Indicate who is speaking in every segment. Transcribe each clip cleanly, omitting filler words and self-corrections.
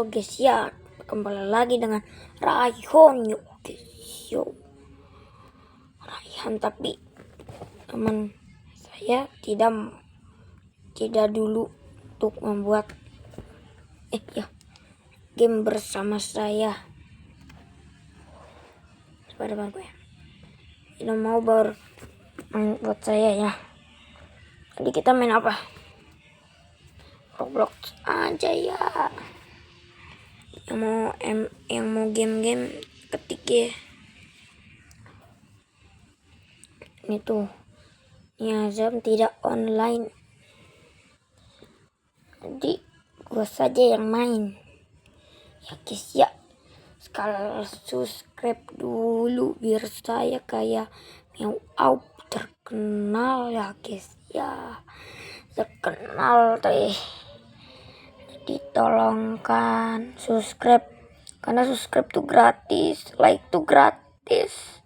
Speaker 1: Halo guys ya, kembali lagi dengan Raihan yuk guys yo. Raihan, tapi teman saya tidak dulu untuk membuat game bersama saya. Sebentar gue tidak mau main buat saya ya. Jadi kita main apa? Roblox aja ya. Yang mau game-game ketik ya. Ini tuh Azam tidak online. Jadi gua saja yang main. Ya guys ya. Sekali subscribe dulu biar saya kayak Meow terkenal ya guys ya. Terkenal deh. Ditolongkan subscribe, karena subscribe tuh gratis, like tuh gratis,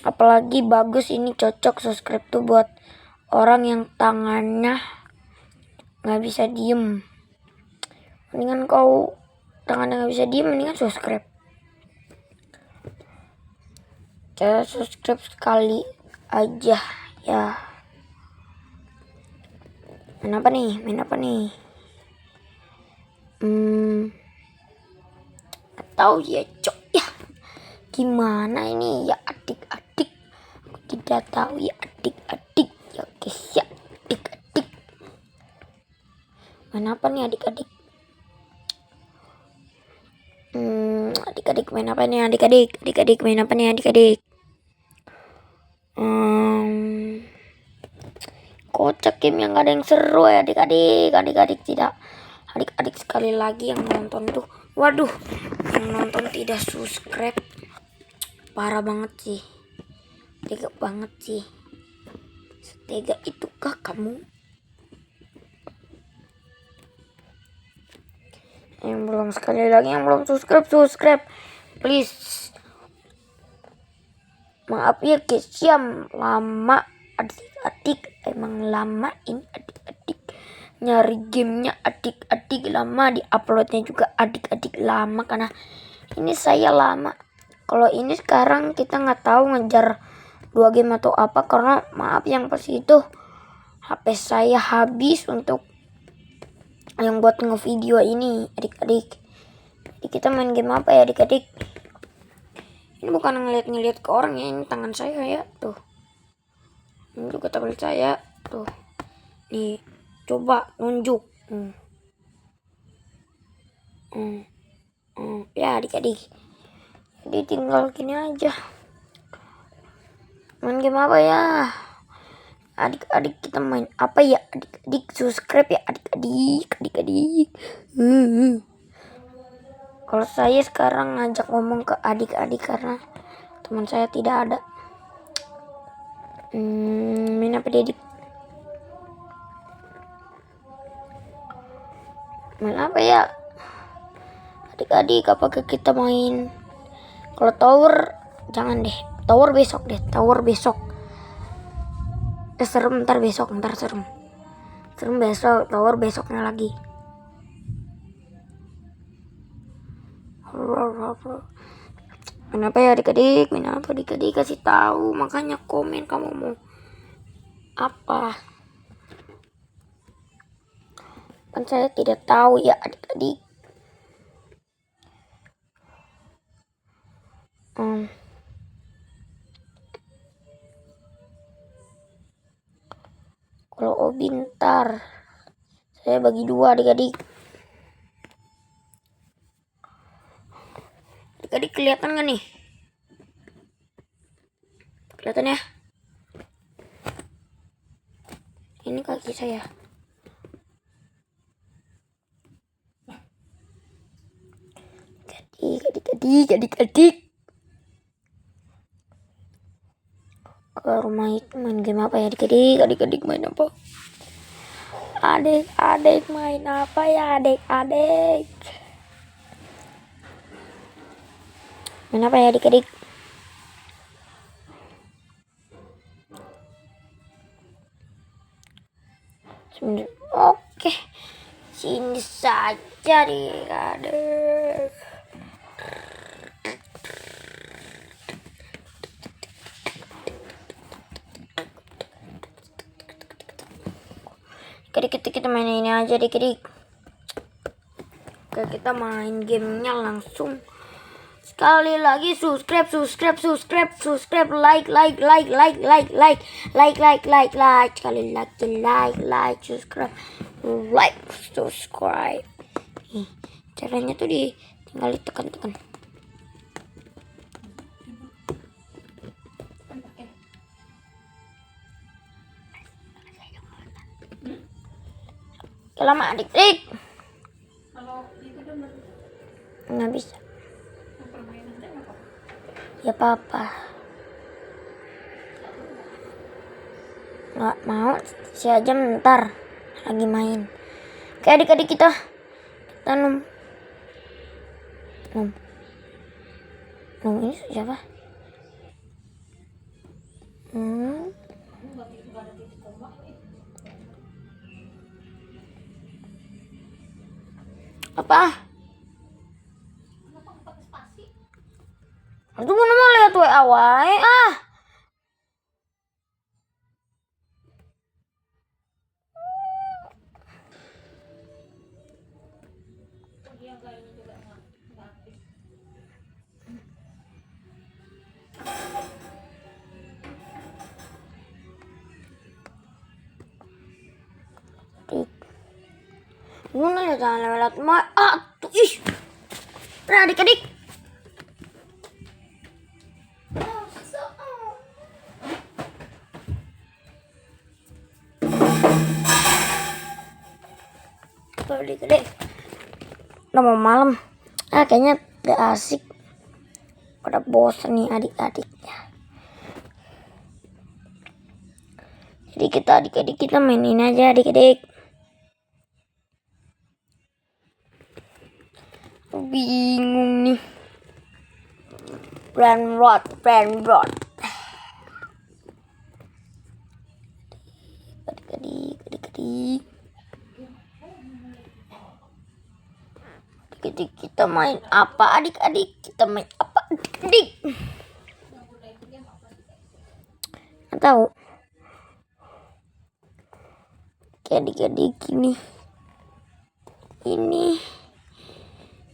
Speaker 1: apalagi bagus ini cocok subscribe tuh buat orang yang tangannya nggak bisa diem. Mendingan kau tangannya nggak bisa diem, mendingan subscribe. Cara subscribe sekali aja ya. Main apa nih? Tahu ya cok ya, gimana ini ya adik-adik, aku tidak tahu ya adik-adik ya guys ya. Adik-adik main apa nih adik-adik? Adik-adik main apa nih adik-adik main apa nih adik-adik? Kocak game yang gak ada yang seru ya adik-adik tidak. Adik-adik sekali lagi yang nonton tuh, waduh, yang nonton tidak subscribe, parah banget sih, tega banget sih, setega itukah kamu? Yang belum, sekali lagi yang belum subscribe please. Maaf ya guys ya, lama adik-adik, emang lama ini adik-adik nyari gamenya, adik-adik lama, diuploadnya juga adik-adik lama, karena ini saya lama. Kalau ini sekarang kita nggak tahu ngejar 2 game atau apa, karena maaf yang pas itu HP saya habis untuk yang buat ngevideo ini adik-adik. Jadi kita main game apa ya adik-adik? Ini bukan ngeliat ke orang ya, ini tangan saya ya tuh. Ini juga tangan saya tuh. Nih, coba nunjuk. Ya adik-adik, jadi tinggal gini aja. Main game apa ya adik-adik? Kita main apa ya adik-adik? Subscribe ya adik-adik. Kalau saya sekarang ngajak ngomong ke adik-adik karena teman saya tidak ada. Main apa adik? Main apa ya adik-adik? Apakah kita main? Kalau tower jangan deh, tower besok. Serem ntar serem besok, tower besoknya lagi. Kenapa ya adik-adik? Main apa adik-adik? Kasih tahu, makanya komen kamu mau apa. Kan saya tidak tahu ya adik-adik. Kalau Obi ntar saya bagi 2 adik-adik. Adik-adik kelihatan gak nih? Kelihatan ya? Ini kaki saya. Adik-adik. Ke rumah itu main game apa ya adik-adik? Adik-adik main apa? Adik-adik main apa ya adik-adik? Main apa ya adik-adik? Oke, ini saja adik-adik. Kita main ini aja dik. Oke, kita main gamenya langsung. Sekali lagi subscribe, like. Sekali lagi like, subscribe. Caranya tuh tinggal ditekan-tekan. Lama adik-adik. Nggak bisa. Ya papa. Nggak mau, si aja ntar lagi main. Oke adik-adik kita nom ini siapa? Apa? Itu mana mau lihat WA wae ah. Guna ya jangan lewat tuh ih. Nah adik-adik. Adik-adik. Udah mau malam. Kayaknya gak asik. Udah bosan nih adik-adik. Jadi adik-adik kita mainin aja adik-adik. Bingung nih. Brand road. Adik-adik kita main apa adik-adik? Nggak tahu. Adik-adik ini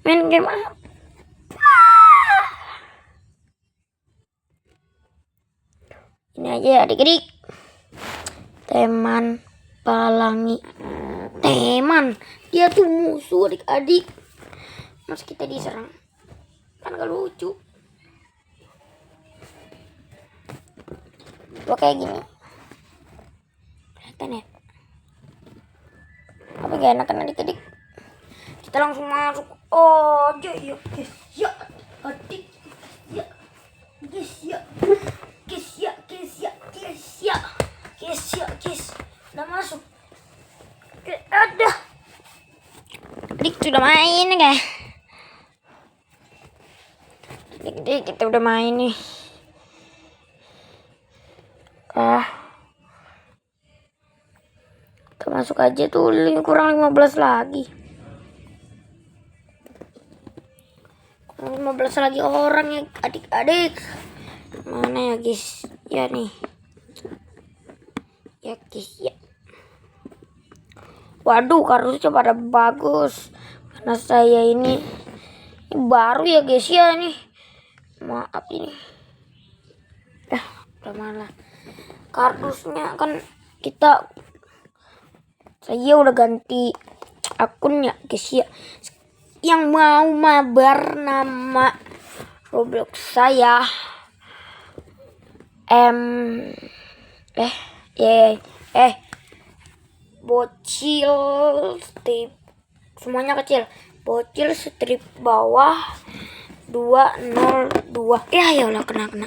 Speaker 1: main game apa? Ini aja ya adik-adik. Teman Pelangi. Dia tuh musuh adik-adik. Mas kita diserang. Kan gak lucu. Gua kayak gini. Kelihatan ya? Tapi gak enak kan adik-adik. Kita langsung masuk aja ya guys. Ya adik. Ya guys ya. Udah masuk. Ada. Adik sudah main guys. Adik kita udah main nih. Kita masuk aja tuh kurang 15 lagi. 15 lagi orang ya adik-adik. Mana ya guys? Ya nih. Ya guys ya. Waduh kardusnya pada bagus. Karena saya ini baru ya guys ya nih. Maaf ini. Udah malah. Kardusnya kan saya udah ganti akunnya guys ya. Yang mau mabar nama Roblox saya bocil strip semuanya kecil, bocil strip bawah 202 ya Allah kena 2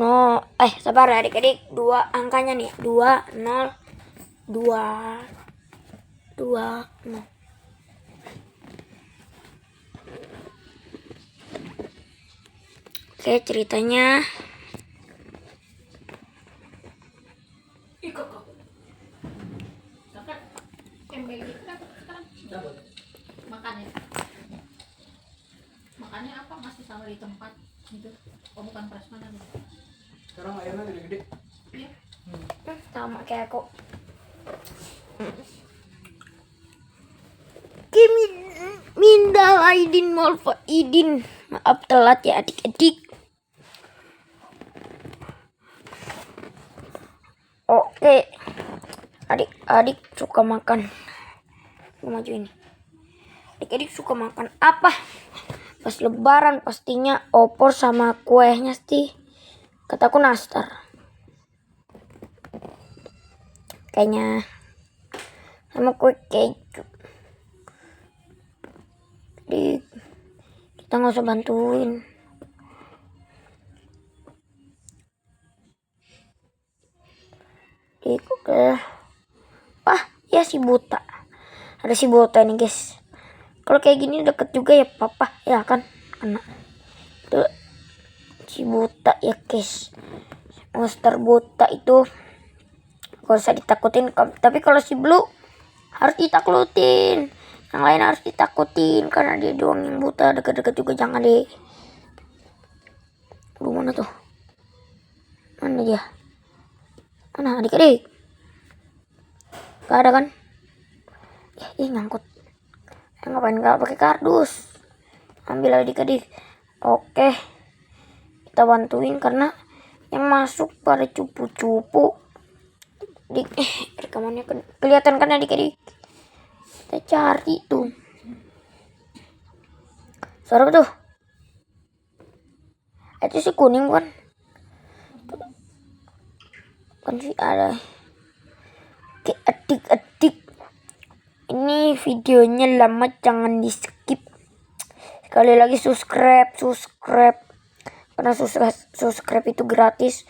Speaker 1: no sabar adik-adik, 2 angkanya nih 202 no. Oke ceritanya
Speaker 2: MBG kan sekarang makannya apa masih sama di tempat gitu? Oh bukan prasmanan ya?
Speaker 3: Sekarang ayamnya gede-gede.
Speaker 2: Iya.
Speaker 1: Sama kayak aku. Kimi mindal aidin molfa idin. Maaf telat ya adik-adik. Oke. Adik-adik suka makan. Aku maju ini. Adik-adik suka makan apa? Pas lebaran pastinya opor sama kuenya sih. Kataku nastar. Kayaknya sama kue keju. Jadi kita nggak usah bantuin. Oke. Ya si buta. Ada si buta nih guys. Kalau kayak gini deket juga ya papa ya kan kena. Tuh si buta ya guys. Monster buta itu gak usah ditakutin. Tapi kalau si blue harus ditaklutin. Yang lain harus ditakutin karena dia doang yang buta. Deket-deket juga jangan deh. Aduh mana tuh? Mana dia? Mana adik-adik? Gak ada kan? Ngangkut. Ngapain gak pakai kardus? Ambil adik-adik. Oke. Kita bantuin karena yang masuk pada cupu-cupu. Rekamannya kelihatan kan adik-adik? Kita cari tuh. Suara apa tuh? Itu si kuning kan? Kan sih ada. Oke adik-adik. Ini videonya lama, jangan di skip. Sekali lagi subscribe. Karena subscribe itu gratis.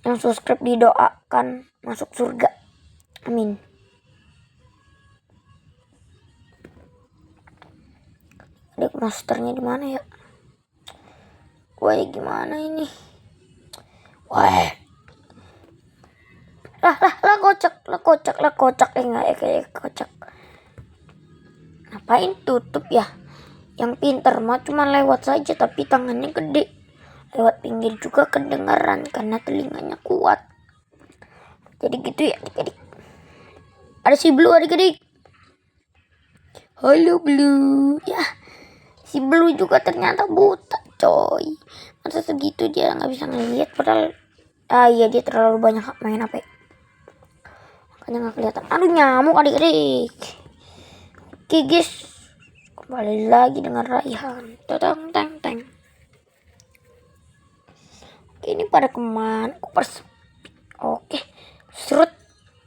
Speaker 1: Yang subscribe didoakan masuk surga. Amin. Adik monsternya di mana ya? Wah gimana ini? Wah. Lah kocak. Enggak kayak kocak. Ngapain tutup ya? Yang pintar mah cuma lewat saja tapi tangannya gede. Lewat pinggir juga kedengaran karena telinganya kuat. Jadi gitu ya adik-adik. Ada si Blue adik-adik. Halo Blue. Ya si Blue juga ternyata buta coy. Masa segitu dia gak bisa ngeliat padahal. Iya dia terlalu banyak main HP. Makanya gak kelihatan. Aduh nyamuk adik-adik. Oke guys. Kembali lagi dengan Raihan. Teng. Oke ini pada kemana? Oke. Serut.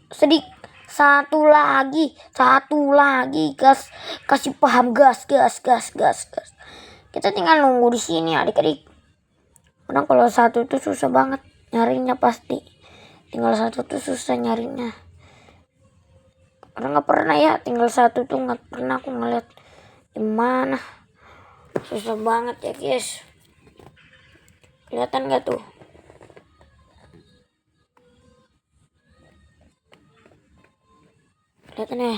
Speaker 1: Sedikit. Satu lagi gas. Kasih paham gas. Kita tinggal nunggu di sini adik-adik. Karena kalau satu tuh susah banget nyarinya pasti. Tinggal satu tuh susah nyarinya. Karena nggak pernah ya tinggal satu tuh nggak pernah aku ngeliat gimana. Susah banget ya guys. Kelihatan nggak tuh? Kelihatan ya?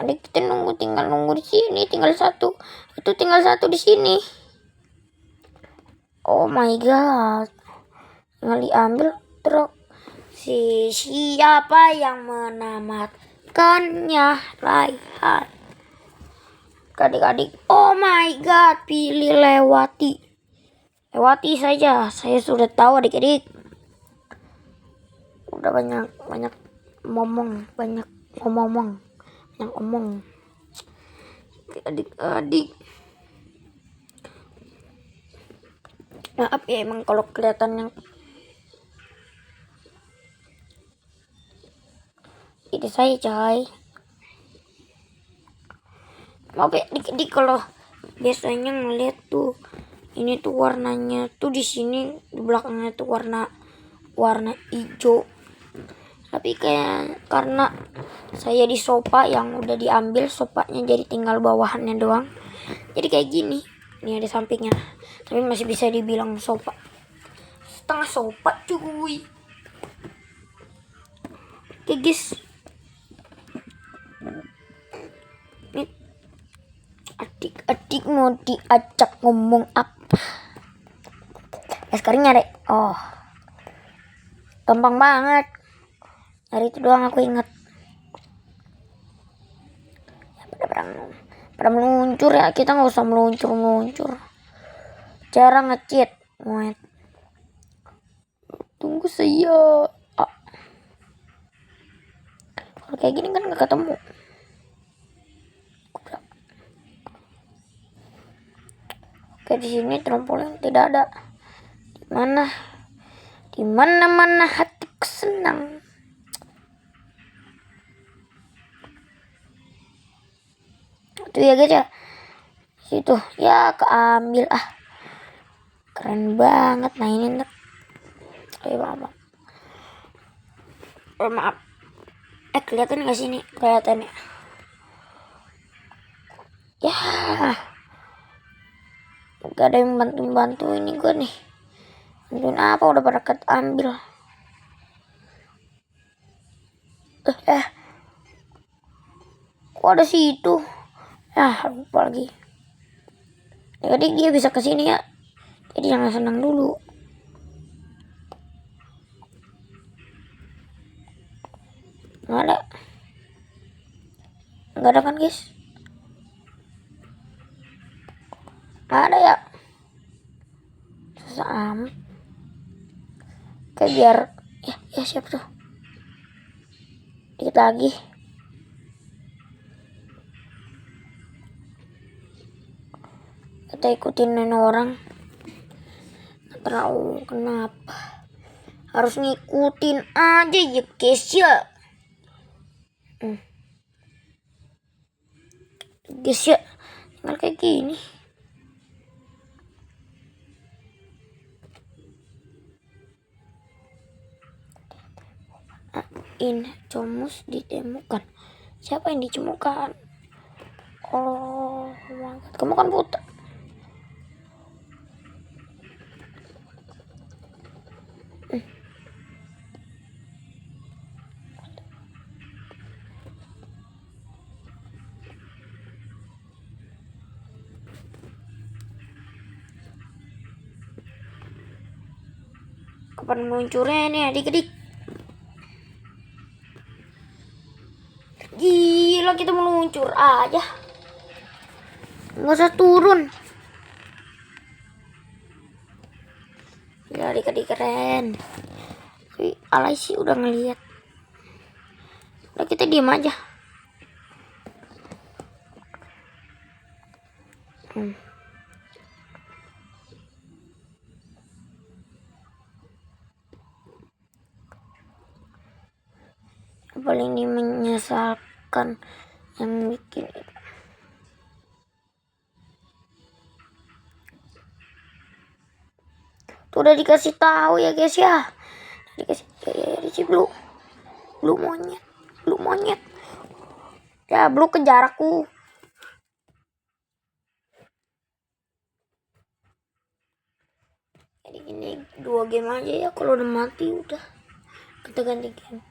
Speaker 1: Adik kita tinggal nunggu di sini, tinggal satu. Itu tinggal satu di sini. Oh my god. Tinggal diambil truk. Siapa yang menamatkannya? Raihan. Adik-adik. Oh my god, pilih lewati. Lewati saja. Saya sudah tahu adik-adik. Udah banyak ngomong. Adik-adik. Maaf ya emang kalau kelihatan yang ini saya coy. Maaf ya adik-adik kalau biasanya ngeliat tuh ini tuh warnanya tuh di sini di belakangnya tuh warna hijau. Tapi kayak karena saya di sofa yang udah diambil sofanya jadi tinggal bawahannya doang. Jadi kayak gini. Ini ada sampingnya. Tapi masih bisa dibilang sofa. Setengah sofa cuy. Oke guys. adik mau diajak ngomong apa? Sekarang nyari. Oh, gampang banget. Hari itu doang aku ingat. Pada meluncur ya, kita nggak usah meluncur. Cara nge-cheat. Tunggu saya. Kalau kayak gini kan nggak ketemu. Oke, di sini trampolin tidak ada. Di mana hatiku senang. Itu ya guys ya. Situ ya keambil keren banget. Nah ini maaf. Kelihatan nggak sini? Kelihatan ya. Ya, gak ada yang bantu ini gue nih. Bantuin apa? Udah pada ambil. Kok ada situ? Lupa lagi. Jadi dia bisa ke sini ya. Jadi jangan senang dulu. Nggak ada kan guys? Nggak ada ya. Susah amat. Oke biar ya siap tuh. Dikit lagi. Kita ikutin orang. Nggak tahu kenapa. Harus ngikutin aja ya guys ya. Guys ya, tinggal kayak gini. Comus ditemukan. Siapa yang ditemukan? Oh, kamu kan buta. Kapan meluncurnya nih adik-adik? Gila, kita meluncur aja. Nggak usah turun. Ya adik-adik keren. Tapi alay sih udah ngeliat. Udah kita diem aja. Paling ini menyesalkan yang bikin itu. Tuh udah dikasih tahu ya guys ya. Dikasih ya, blue monyet. Ya blue kejar aku. Jadi ini 2 game aja ya, kalau udah mati udah kita ganti game.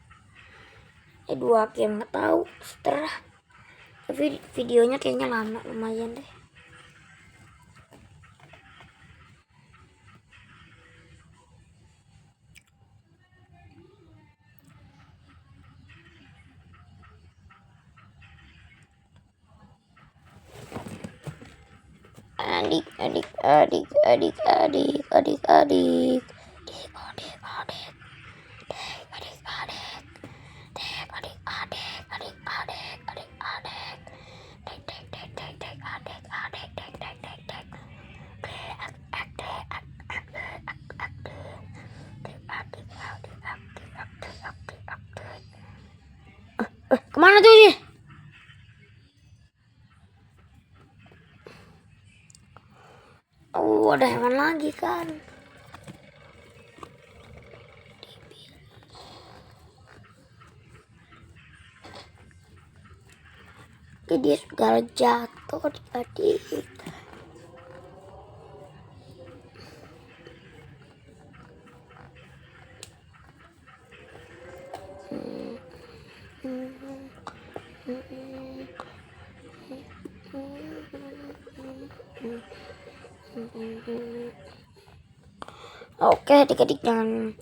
Speaker 1: 2 game nggak tahu setelah. Tapi videonya kayaknya lama, lumayan deh. Adik. Kemana tuh sih? Oh, ada hewan lagi kan. Dia segala jatuh adik-adik. Oke, adik-adik jangan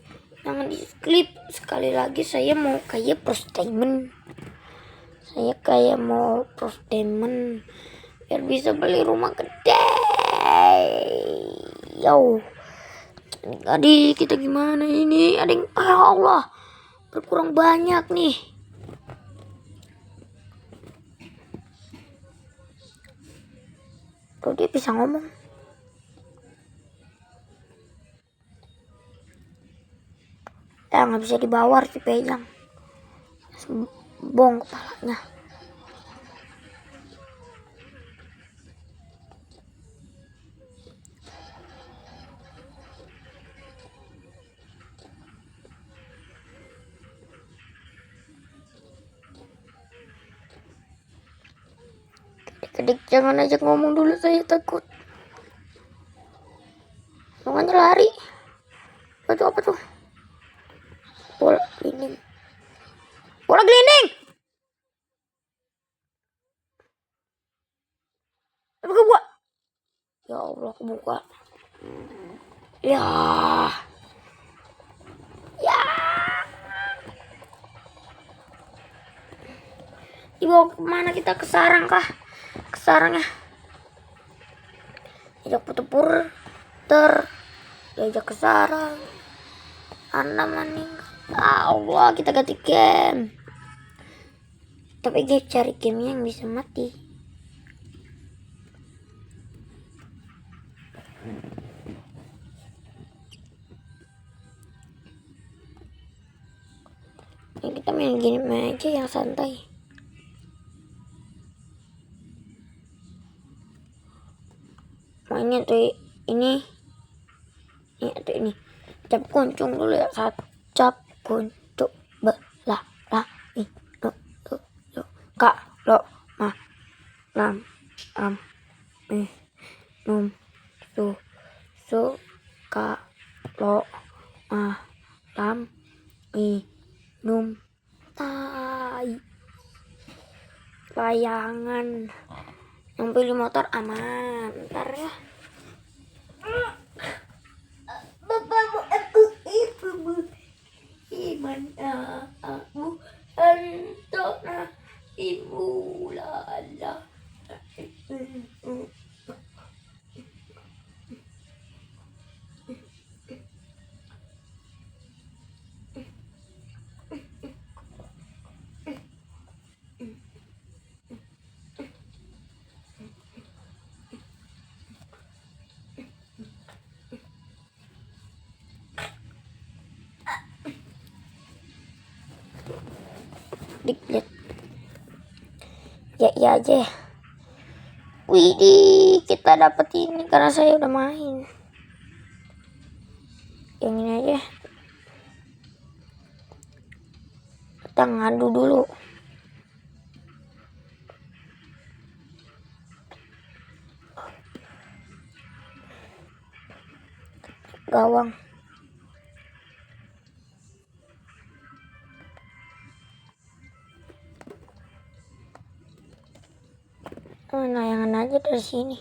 Speaker 1: di skip. Sekali lagi saya mau kayak Pros Diamond. Saya kayak mau Pros Diamond biar bisa beli rumah gede. Yo. Adik, kita gimana ini? Ada yang ya Allah, berkurang banyak nih. Tuh dia bisa ngomong. Nggak bisa dibawa si Pejang. Bong kepalanya. Adik, jangan ajak ngomong dulu, saya takut. Makanya lari. Apa tuh? Bola gelinding. Bola gelinding. Tapi kebuka. Ya Allah, kebuka. Ya. Ya. Dibawa kemana kita? Ke sarang kah? Ke sarang ya. Diajak pur diajak ke sarang. Anak meninggal. Allah, kita ganti game. Tapi dia cari game yang bisa mati. Ya, kita main game aja yang santai. Mainnya tuh ini tuh ini. Cap kuncung dulu ya. Cap kuncung belah kak lo ma lam am num su ka lo ma lam num tai. Layangan yang beli motor aman, ntar ya. Bapakmu aku ibumu iman aku antona ibu lala. Lihat ya aja ya. Widih, kita dapat ini karena saya udah main. Yang ini aja. Kita ngadu dulu. Gawang. Layangan aja dari sini.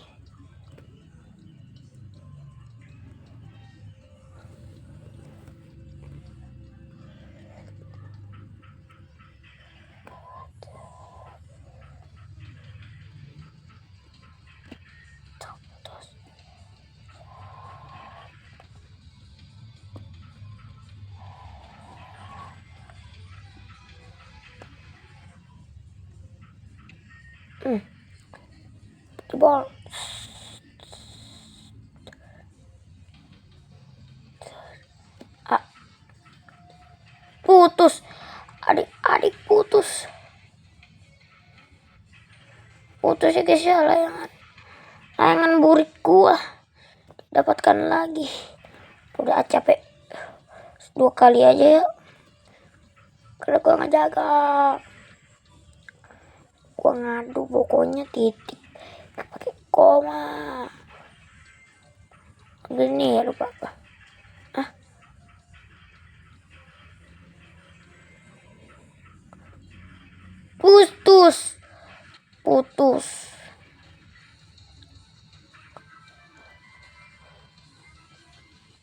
Speaker 1: Jebol. Putus. Adik-adik putus. Putus ya guys ya, layangan burik gua. Dapatkan lagi. Udah capek. 2 kali aja ya. Karena gua nggak jaga. Gua ngadu pokoknya titik. Pakai koma. Gini ya lupa apa. Putus.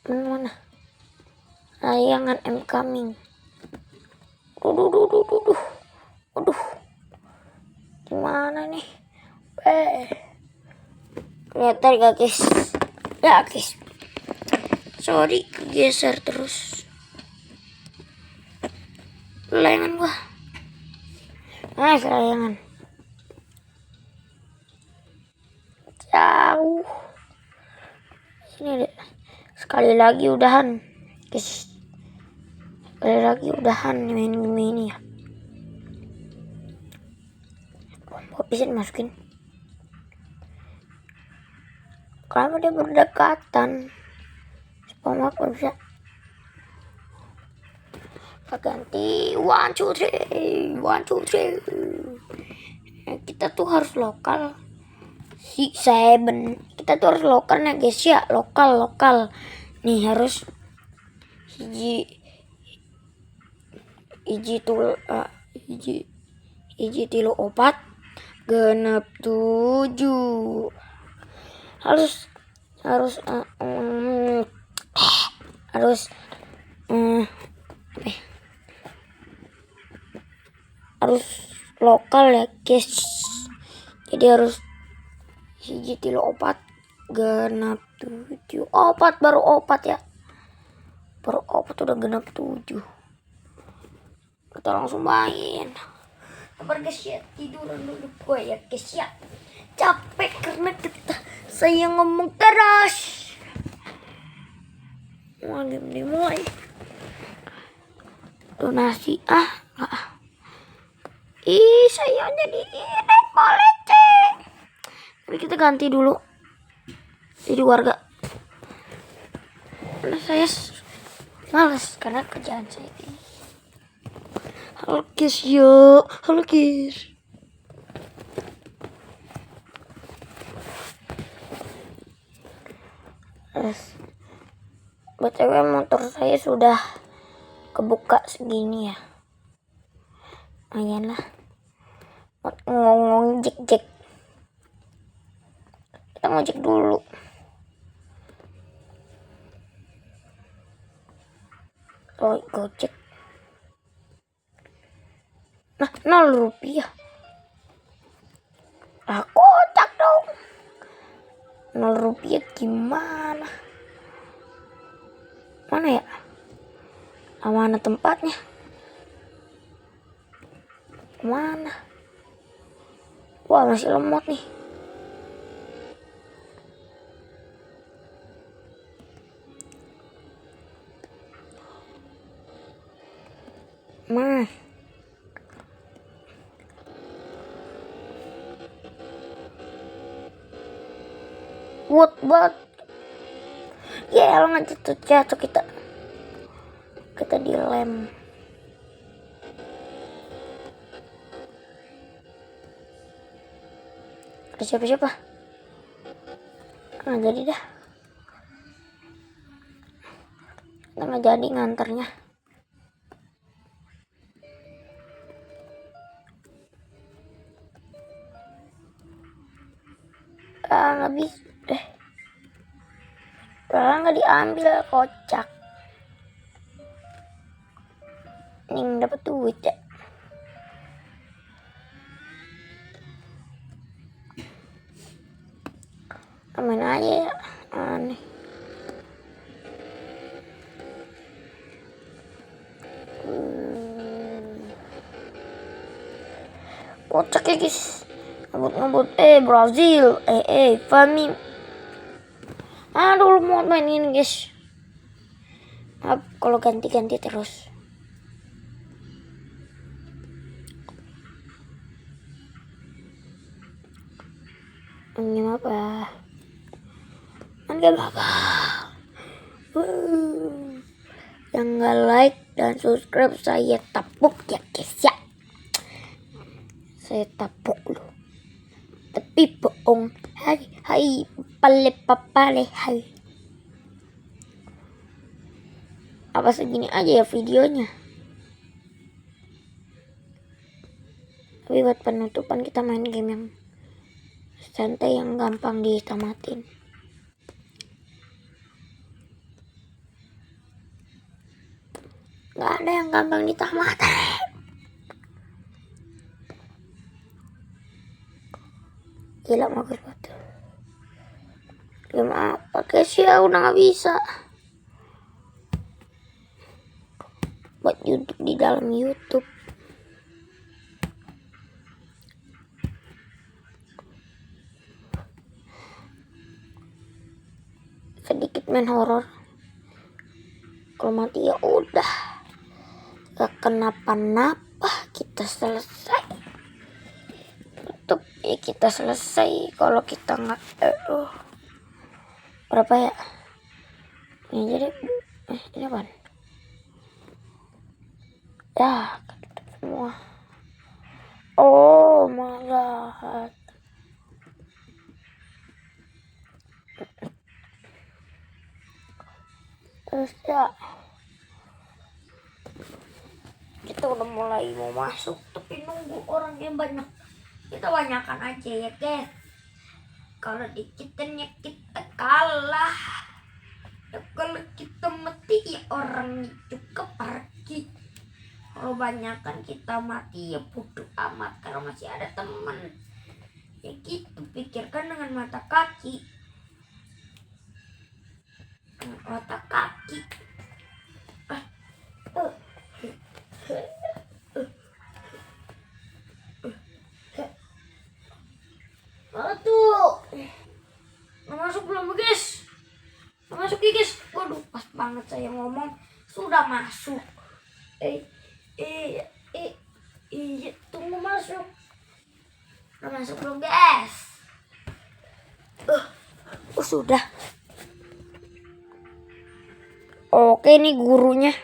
Speaker 1: Mana? layangan I'm coming. Duh. Aduh. Gimana nih? Ternyata gak guys. Ya guys. Sorry geser terus. Layangan gua. Nice layangan. Jauh. Sini deh. Sekali lagi udahan. Guys. Sekali lagi udahan main game ini ya. Kok bisa dimasukin? Kalau dia berdekatan. Spam aku bisa. Ganti 1, 2, 3. 1, 2, 3. Kita tuh harus lokal. 6, 7. Kita tuh harus lokal nih guys ya. Lokal. Nih harus hiji tilu opat genep 7. Harus lokal ya guys. Jadi harus hiji tilu opat genep 7. Opat baru opat ya. Baru opat udah genep 7. Kita langsung main. Sabar guys ya, tiduran dulu gue ya guys ya. Capek karena saya ngomong keras. Mau game dimulai. Donasi saya jadi naik polete. Tapi kita ganti dulu jadi warga. Karena saya males karena kerjaan saya ini. Halo guys yo, halo guys. BTW motor saya sudah kebuka segini ya. Lumayan lah. Ngomong jek. Kita ngojek dulu. Oh, gojek. Nah, 0 rupiah. Kocak dong. 0 rupiah gimana? Mana ya? Mana tempatnya? Mana? Wah, masih lemot nih. What? Ya elah jatuh kita dilem. Ada siapa? Nggak jadi dah. Nggak jadi nganternya. Nggak bisa deh. Nggak diambil, kocak. Ning dapat duit ya. Main aja ya. Aneh. Kocak ya guys. Ngebut Brazil. Fami. Aduh, lu mau main ini guys. Maaf kalau ganti-ganti terus. Ini apa? Enggak apa-apa. Yang nggak like dan subscribe saya tapuk ya guys ya. Saya tapuk loh. Tapi bohong. Hai papale hai. Apa segini aja ya videonya. Tapi buat penutupan kita main game yang santai yang gampang ditamatin. Nggak ada yang gampang ditamat. Gila bagus banget. Game apa guys ya, udah nggak bisa. Buat YouTube di dalam YouTube. Sedikit main horor. Kalau mati ya udah. Gak kenapa-napa, kita selesai. Tutup ya kita selesai. Kalau kita nggak berapa ya? Ini jadi ini apaan? Ya ketutup semua. Oh my god. Terus ya kita udah mulai mau masuk, tapi nunggu orang yang banyak. Kita banyakan aja ya guys. Kalau dikitnya kita kalah. Ya kalau kita mati ya orang juga pergi. Kalau banyakan kita mati ya bodoh amat, karena masih ada teman. Ya gitu, pikirkan dengan mata kaki. Dengan mata kaki. Tuh. Nggak masuk belum guys? Nggak masuk ya guys? Waduh, pas banget saya ngomong sudah masuk. Iya, tunggu masuk. Udah masuk belum guys? Sudah. Oke, nih gurunya.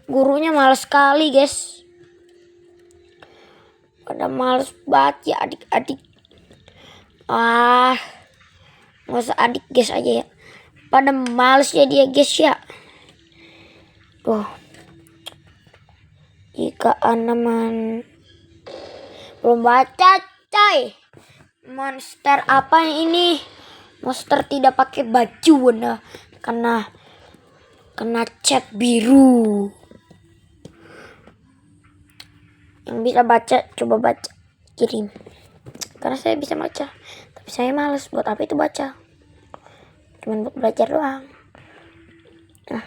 Speaker 1: Gurunya males sekali guys. Pada males banget ya adik-adik. Nggak usah adik guys aja ya. Pada males ya dia guys ya. Tuh. Jika Anda belum baca coy. Monster apa ini? Monster tidak pakai baju nah. Kena cat biru. Yang bisa baca coba baca, kirim. Karena saya bisa baca, tapi saya males. Buat apa itu baca? Cuman buat belajar doang. Nah,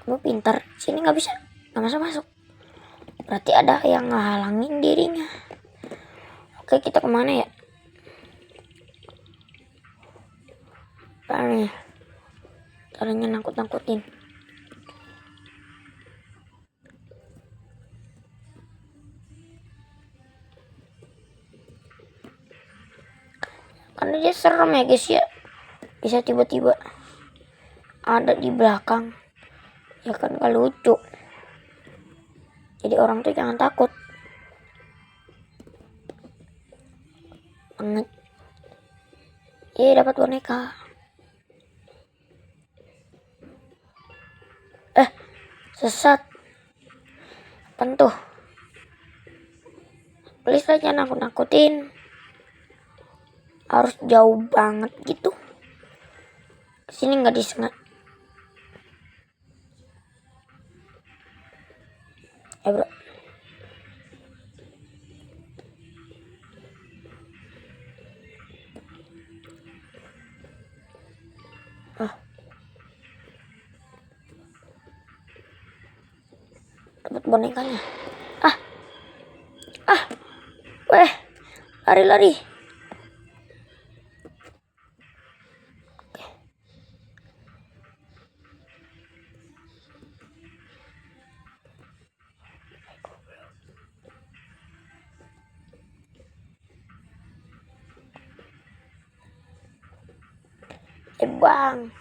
Speaker 1: kamu pintar, sini nggak bisa, nggak masuk. Berarti ada yang ngehalangin dirinya. Oke, kita kemana ya? Nih, caranya nangkut-nangkutin. Karena dia serem ya guys ya. Bisa tiba-tiba ada di belakang. Ya kan gak lucu. Jadi orang tuh jangan takut. Banget. Dapat boneka. Sesat. Pentuh. Please aja nakut-nakutin. Harus jauh banget gitu. Kesini nggak disengat. Bro. Dapat bonekanya. Weh, lari. Bang.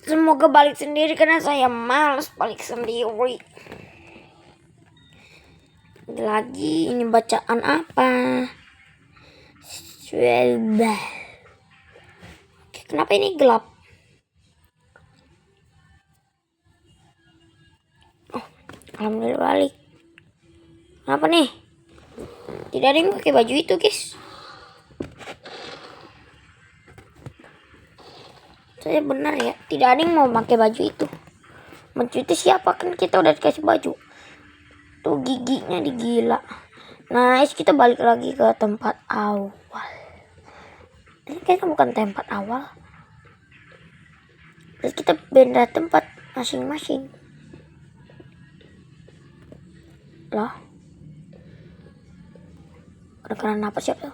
Speaker 1: Semoga balik sendiri karena saya malas balik sendiri. Lagi ini bacaan apa? Oke, kenapa ini gelap? Alhamdulillah balik. Kenapa nih? Tidak ada yang pakai baju itu, guys. Saya benar ya, tidak ada yang mau pakai baju itu. Mencuci siapa, kan kita udah dikasih baju. Tuh giginya digila. Nice, kita balik lagi ke tempat awal. Ini kayaknya bukan tempat awal. Terus kita benda tempat masing-masing. Loh. Karena apa siapa?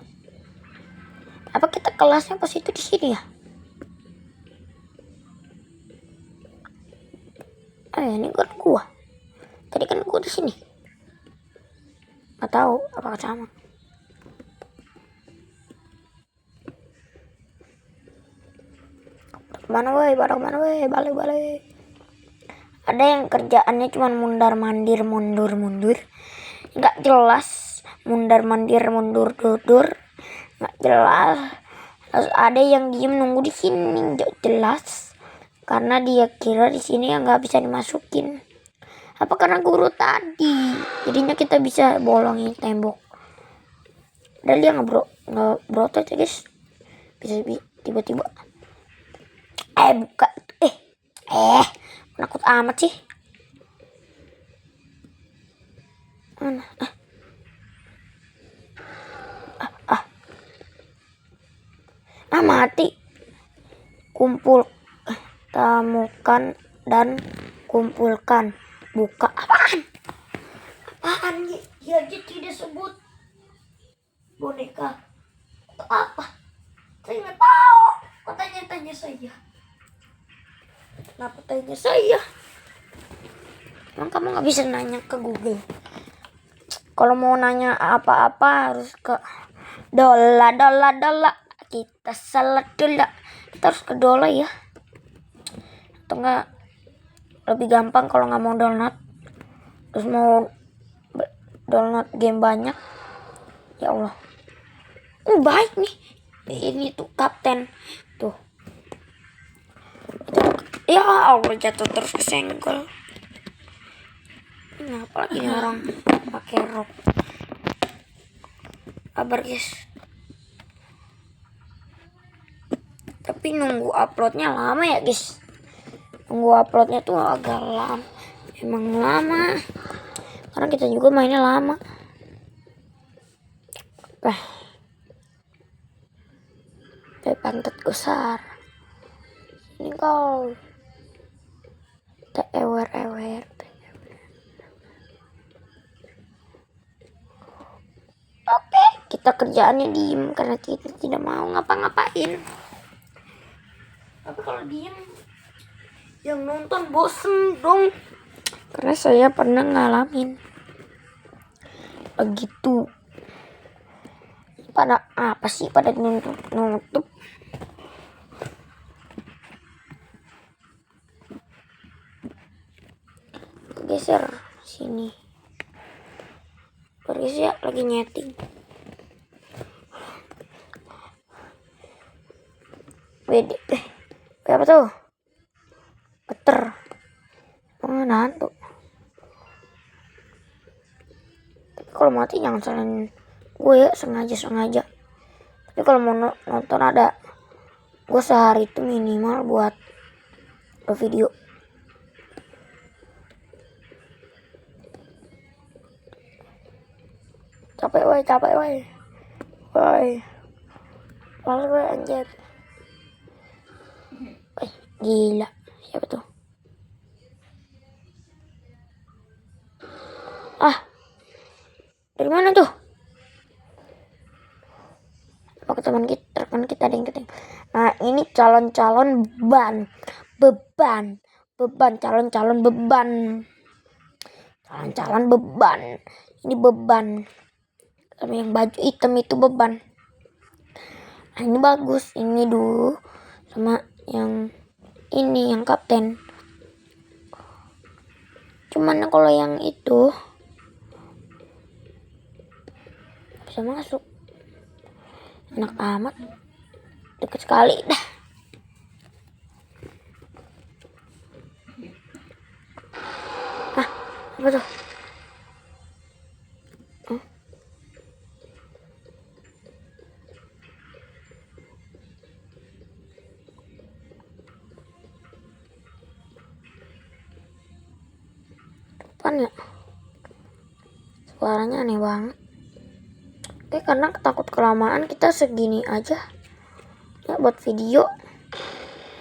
Speaker 1: Apa kita kelasnya pas itu di sini ya? Ini kan gua. Tadi kan gua di sini. Nggak tahu apakah sama. Mana woi, barang mana woi, balik. Ada yang kerjaannya cuma mundur-mandir, mundur-mundur. Nggak jelas. Mundur-mandir, mundur-dudur. Nggak jelas. Terus ada yang diem nunggu di sini, nggak jelas. Karena dia kira di sini yang nggak bisa dimasukin. Apa karena guru tadi? Jadinya kita bisa bolongin tembok. Dan dia ngebrotot ya guys. Bisa tiba-tiba. Buka. Takut amat sih. Mana? Mati. Temukan dan kumpulkan. Buka. Apaan? Ya dia tidak sebut boneka. Apa? Saya nggak tahu. Kok tanya saya? Kenapa tanya saya? Emang kamu nggak bisa nanya ke Google? Kalau mau nanya apa-apa harus ke Dola. Kita salah dulu. Kita harus ke Dola ya. Atau enggak lebih gampang kalau nggak mau download. Terus mau download game banyak. Ya Allah. Baik nih. Ini tuh kapten. Tuh. Ya Allah, jatuh terus kesenggol. Kenapa lagi nih orang pakai rok? Kabar guys. Tapi nunggu uploadnya lama ya guys. Nunggu uploadnya tuh agak lama. Emang lama. Karena kita juga mainnya lama. Pantat besar. Ini kau. Ewer. Oke, kita kerjaannya diem karena kita tidak mau ngapa-ngapain. Tapi kalau diem, yang nonton bosen dong. Karena saya pernah ngalamin begitu. Pada apa sih? Pada nutup. Geser sini. Pergi ya, lagi nyeting. Apa tuh? Peter. Mana hantu? Tapi kalau mati jangan salahin gue ya, sengaja. Tapi kalau mau nonton ada, gue sehari itu minimal buat video. Capek woi. Males gue anjir. Gila. Siapa tuh? Dari mana tuh? Pakai teman kita, rekan kita ada yang keteng. Nah, ini calon-calon beban. Calon-calon beban. Ini beban. Sama yang baju hitam itu beban. Nah, ini bagus. Ini dulu sama yang ini yang kapten. Cuman kalau yang itu bisa masuk. Enak amat. Deket sekali dah. Apa Apa tuh? Hah? Apaan ya? Suaranya aneh banget. Oke, karena takut kelamaan kita segini aja ya buat video.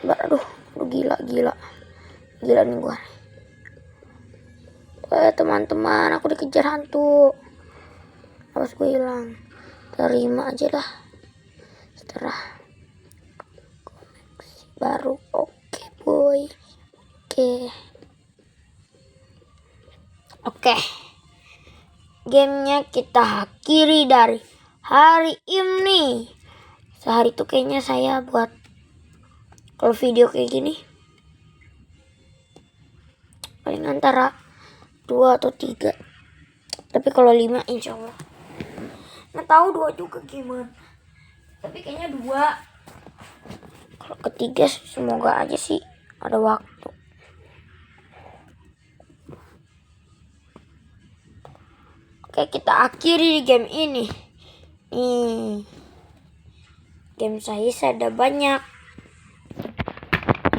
Speaker 1: Aduh gila nih gua. Teman-teman, aku dikejar hantu. Awas gue hilang. Terima aja dah. Setelah koneksi baru. Oke boy. Oke. Gamenya kita akhiri dari hari ini. Sehari itu kayaknya saya buat kalau video kayak gini paling antara 2 atau 3. Tapi kalau 5 insya Allah. Nggak tahu 2 juga gimana. Tapi kayaknya 2. Kalau ketiga semoga aja sih ada waktu. Oke, kita akhiri di game ini. Game saya ada banyak.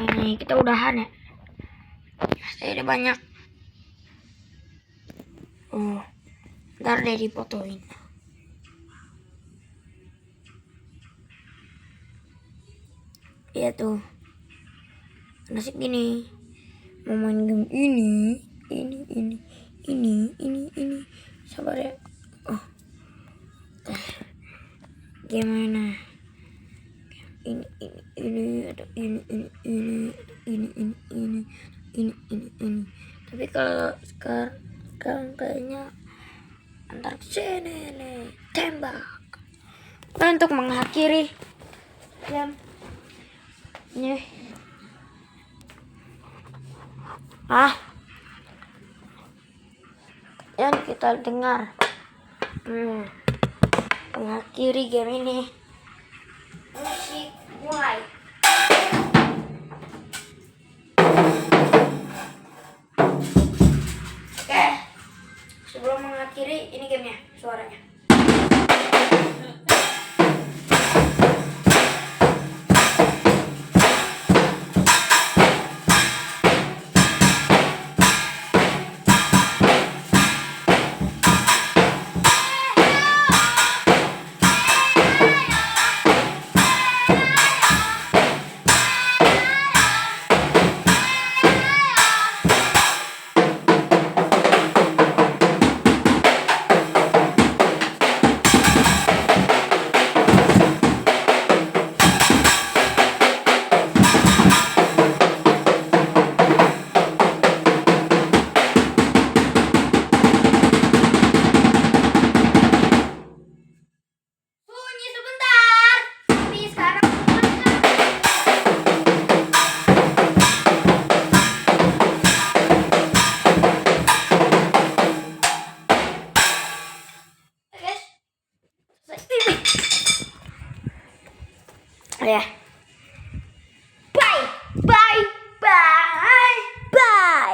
Speaker 1: Ini kita udahan ya. Saya ada banyak. Ntar deh difotoin. Iya tuh. Nasib gini. Mau main game ini. Sabar ya. Gimana? Ini ada ini. Tapi kalau sekarang kayaknya antar sini nih tembak. Untuk mengakhiri jam nih. Yang kita dengar mengakhiri game ini. Musik mulai. Oke, sebelum mengakhiri ini gamenya, suaranya. Ya,